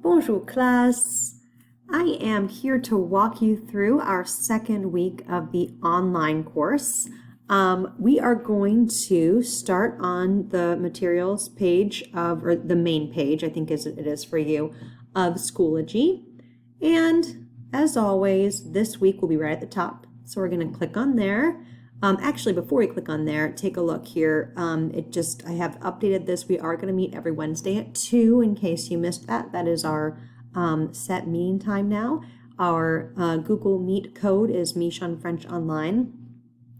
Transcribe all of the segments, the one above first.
Bonjour classe! I am here to walk you through our second week of the online course. We are going to start on the materials page or the main page, I think it is for you, of Schoology. And as always, this week will be right at the top. So we're going to click on there. Actually, before we click on there, take a look here. I have updated this. We are going to meet every Wednesday at 2 in case you missed that. That is our set meeting time now. Our Google Meet code is Michon French Online.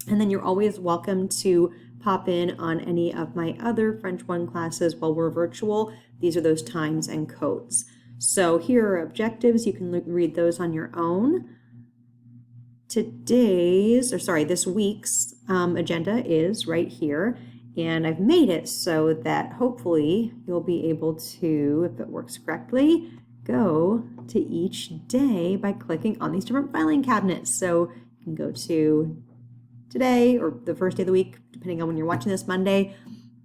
And then you're always welcome to pop in on any of my other French 1 classes while we're virtual. These are those times and codes. So here are objectives. You can read those on your own. This week's agenda is right here, and I've made it so that hopefully you'll be able to, if it works correctly, go to each day by clicking on these different filing cabinets. So you can go to today or the first day of the week, depending on when you're watching this, Monday,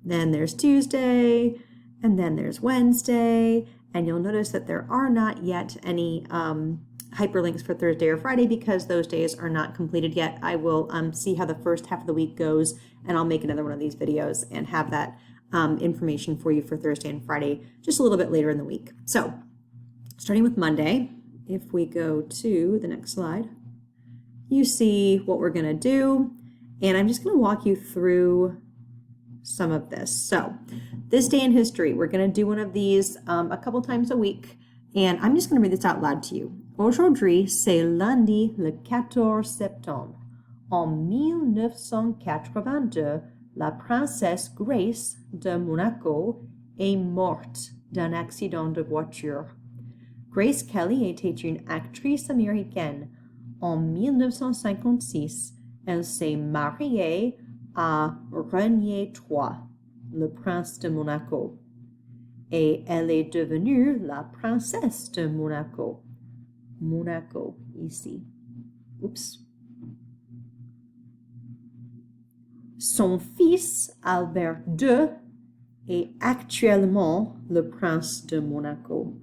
then there's Tuesday, and then there's Wednesday, and you'll notice that there are not yet any hyperlinks for Thursday or Friday because those days are not completed yet. I will see how the first half of the week goes, and I'll make another one of these videos and have that information for you for Thursday and Friday just a little bit later in the week. So starting with Monday, if we go to the next slide, you see what we're going to do, and I'm just going to walk you through some of this. So this day in history, we're going to do one of these a couple times a week, and I'm just going to read this out loud to you. Aujourd'hui, c'est lundi le 14 septembre. En 1982, la princesse Grace de Monaco est morte d'un accident de voiture. Grace Kelly était une actrice américaine. En 1956, elle s'est mariée à Renier III, le prince de Monaco. Et elle est devenue la princesse de Monaco. Monaco, ici. Oups. Son fils, Albert II, est actuellement le prince de Monaco.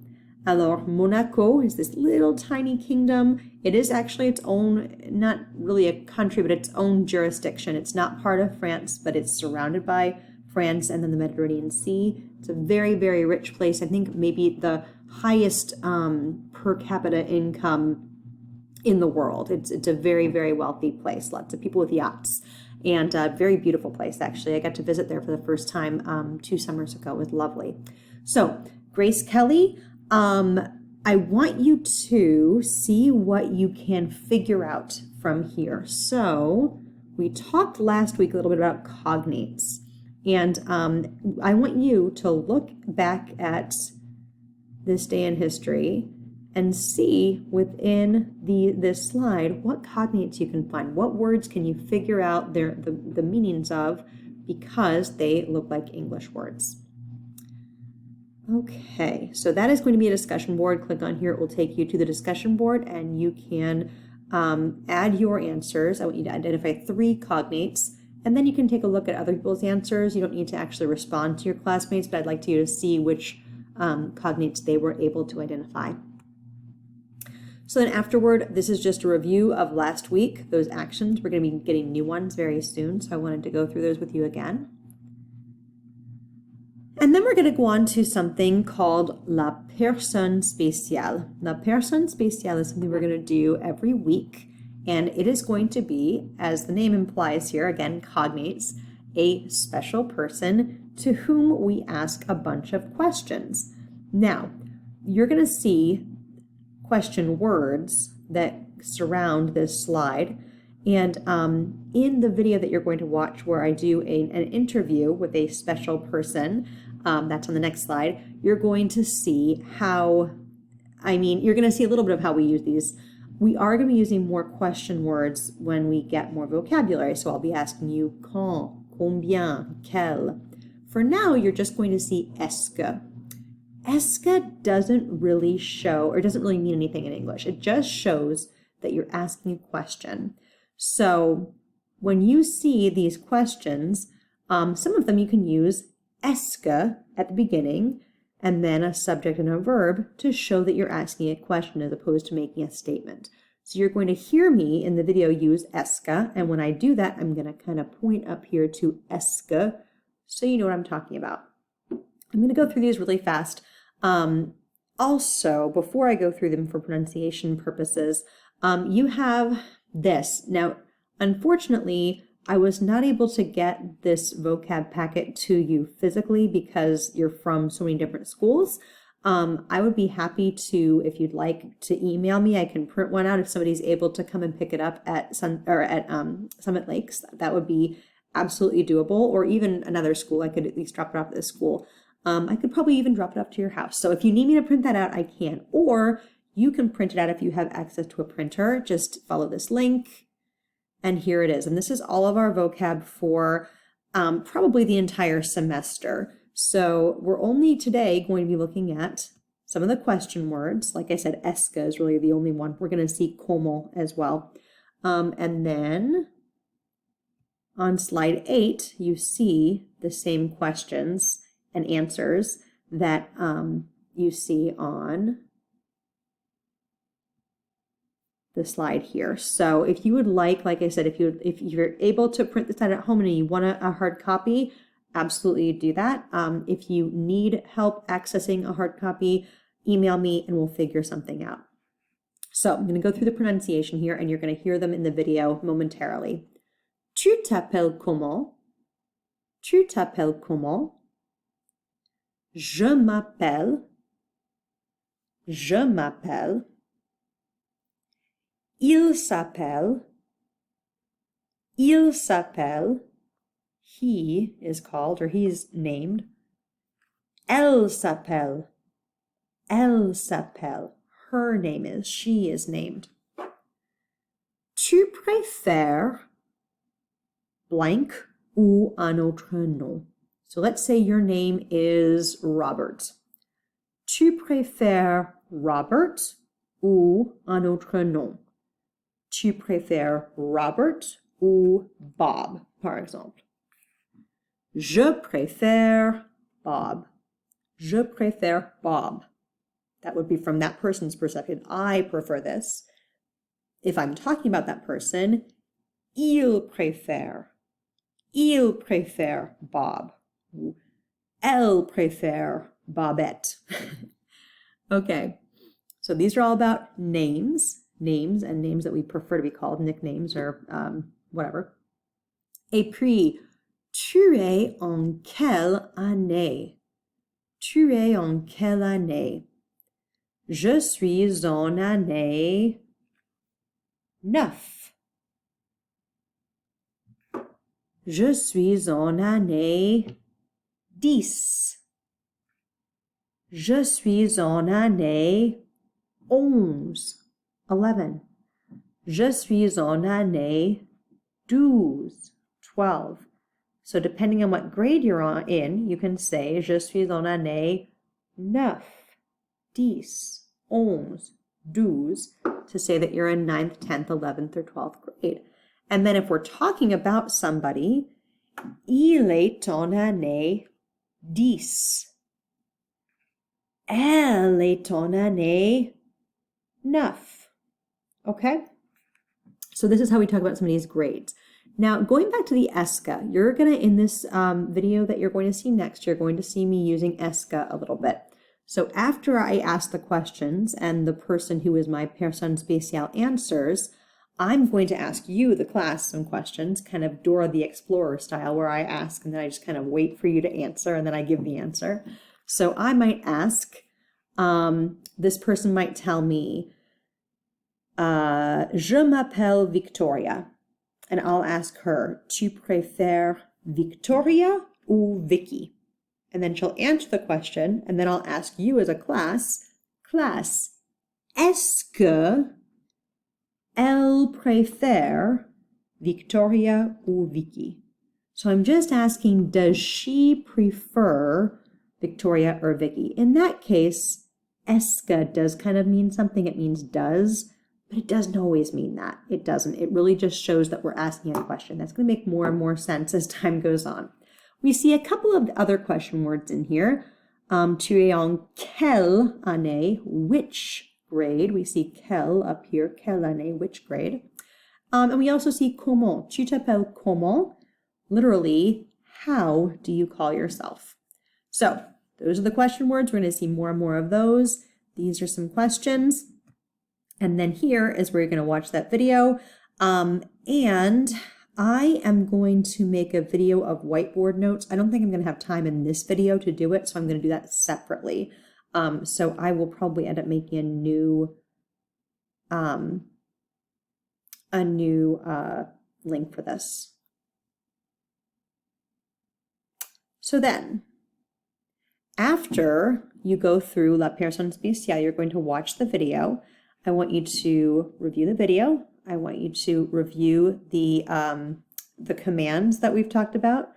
Alors, Monaco is this little tiny kingdom. It is actually its own, not really a country, but its own jurisdiction. It's not part of France, but it's surrounded by France and then the Mediterranean Sea. It's a very, very rich place. I think maybe the highest per capita income in the world. It's a very, very wealthy place. Lots of people with yachts, and a very beautiful place, actually. I got to visit there for the first time 2 summers ago. It was lovely. So Grace Kelly, I want you to see what you can figure out from here. So we talked last week a little bit about cognates, and I want you to look back at this day in history and see within this slide what cognates you can find. What words can you figure out the meanings of because they look like English words. Okay, so that is going to be a discussion board. Click on here. It will take you to the discussion board, and you can add your answers. I want you to identify 3 cognates, and then you can take a look at other people's answers. You don't need to actually respond to your classmates, but I'd like you to see which cognates they were able to identify. So then afterward, this is just a review of last week, those actions. We're going to be getting new ones very soon, so I wanted to go through those with you again. And then we're going to go on to something called La Personne Spéciale. La Personne Spéciale is something we're going to do every week, and it is going to be, as the name implies here, again, cognates, a special person to whom we ask a bunch of questions. Now, you're going to see question words that surround this slide, and in the video that you're going to watch where I do an interview with a special person, that's on the next slide, you're going to see you're going to see a little bit of how we use these. We are going to be using more question words when we get more vocabulary, so I'll be asking you quand, combien, quel. For now, you're just going to see est-ce que. Est-ce que doesn't really show, or doesn't really mean anything in English. It just shows that you're asking a question. So when you see these questions, some of them you can use est-ce que at the beginning, and then a subject and a verb to show that you're asking a question as opposed to making a statement. So you're going to hear me in the video use eska, and when I do that, I'm going to kind of point up here to eske, so you know what I'm talking about. I'm going to go through these really fast. Also, before I go through them for pronunciation purposes, you have this. Now, unfortunately, I was not able to get this vocab packet to you physically because you're from so many different schools. I would be happy to, if you'd like to email me, I can print one out if somebody's able to come and pick it up at Summit Lakes. That would be absolutely doable, or even another school. I could at least drop it off at the school. I could probably even drop it off to your house. So if you need me to print that out, I can. Or you can print it out if you have access to a printer. Just follow this link, and here it is. And this is all of our vocab for probably the entire semester. So we're only today going to be looking at some of the question words. Like I said, eska is really the only one. We're going to see como as well. And then on slide 8, you see the same questions and answers that you see on the slide here. So if you would like I said, if you're able to print this out at home and you want a hard copy, absolutely do that. If you need help accessing a hard copy, email me and we'll figure something out. So I'm going to go through the pronunciation here and you're going to hear them in the video momentarily. Tu t'appelles comment? Tu t'appelles comment? Je m'appelle. Je m'appelle. Il s'appelle. Il s'appelle. He is called, or he's named. Elle s'appelle. Elle s'appelle. Her name is, she is named. Tu préfères blank ou un autre nom? So let's say your name is Robert. Tu préfères Robert ou un autre nom? Tu préfères Robert ou Bob, par exemple? Je préfère Bob. Je préfère Bob. That would be from that person's perspective. I prefer this. If I'm talking about that person, il préfère. Il préfère Bob. Elle préfère Bobette. Okay, so these are all about names and names that we prefer to be called, nicknames or whatever. Et puis, tu es en quelle année? Tu es en quelle année? Je suis en année 9. Je suis en année 10. Je suis en année 11. Je suis en année 12. So depending on what grade you're in, you can say je suis en année 9, 10, 11, 12 to say that you're in 9th, 10th, 11th, or 12th grade. And then if we're talking about somebody, il est en année 10. Elle est en année 9. Okay? So this is how we talk about somebody's grades. Now, going back to the eska, you're going to, in this video that you're going to see next, you're going to see me using eska a little bit. So after I ask the questions and the person who is my personne spéciale answers, I'm going to ask you, the class, some questions, kind of Dora the Explorer style, where I ask and then I just kind of wait for you to answer and then I give the answer. So I might ask, this person might tell me, je m'appelle Victoria. And I'll ask her, tu préfères Victoria ou Vicky? And then she'll answer the question, and then I'll ask you as a class, est-ce que elle préfère Victoria ou Vicky? So I'm just asking, does she prefer Victoria or Vicky? In that case, est-ce que does kind of mean something. It means does. But it doesn't always mean that. It doesn't. It really just shows that we're asking a question. That's going to make more and more sense as time goes on. We see a couple of other question words in here. Tu es en quelle année? Which grade? We see quelle up here. Quelle année? Which grade? And we also see comment. Tu t'appelles comment? Literally, how do you call yourself? So those are the question words. We're going to see more and more of those. These are some questions. And then here is where you're going to watch that video. And I am going to make a video of whiteboard notes. I don't think I'm going to have time in this video to do it, so I'm going to do that separately. So I will probably end up making a new link for this. So then, after you go through La Personne Spéciale, you're going to watch the video. I want you to review the video. I want you to review the commands that we've talked about.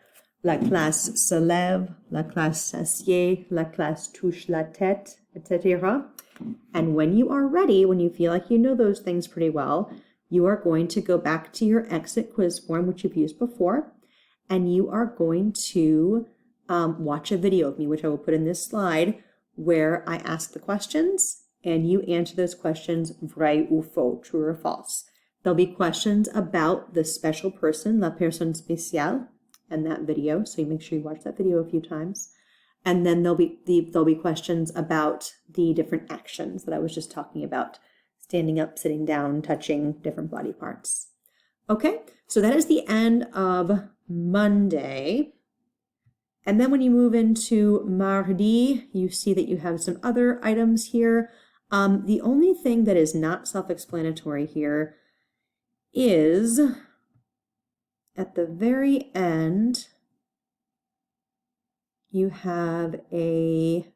La classe se lève, la classe s'assied, la classe touche la tête, etc. And when you are ready, when you feel like you know those things pretty well, you are going to go back to your exit quiz form, which you've used before, and you are going to watch a video of me, which I will put in this slide, where I ask the questions and you answer those questions vrai ou faux, true or false. There'll be questions about the special person, la personne spéciale, and that video. So you make sure you watch that video a few times. And then there'll be questions about the different actions that I was just talking about. Standing up, sitting down, touching different body parts. Okay, so that is the end of Monday. And then when you move into Mardi, you see that you have some other items here. The only thing that is not self-explanatory here is at the very end, you have a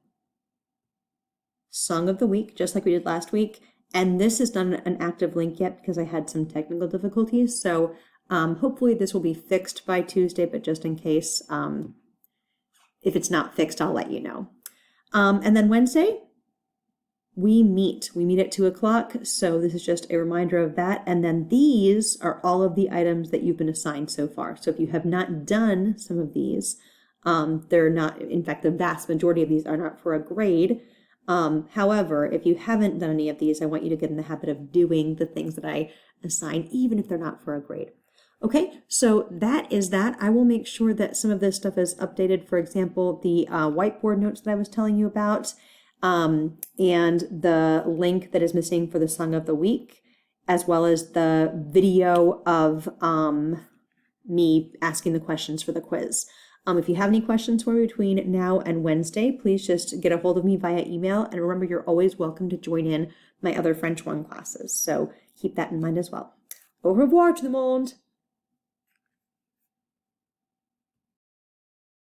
song of the week, just like we did last week. And this is not an active link yet because I had some technical difficulties. So hopefully this will be fixed by Tuesday, but just in case, if it's not fixed, I'll let you know. And then Wednesday, we meet at 2:00. So this is just a reminder of that. And then these are all of the items that you've been assigned so far. So if you have not done some of these, they're not, in fact, the vast majority of these are not for a grade. However, if you haven't done any of these, I want you to get in the habit of doing the things that I assign, even if they're not for a grade. Okay, so that is that. I will make sure that some of this stuff is updated. For example, the whiteboard notes that I was telling you about, and the link that is missing for the song of the week, as well as the video of me asking the questions for the quiz. If you have any questions for me between now and Wednesday, please just get a hold of me via email. And remember, you're always welcome to join in my other French 1 classes. So keep that in mind as well. Au revoir tout le monde!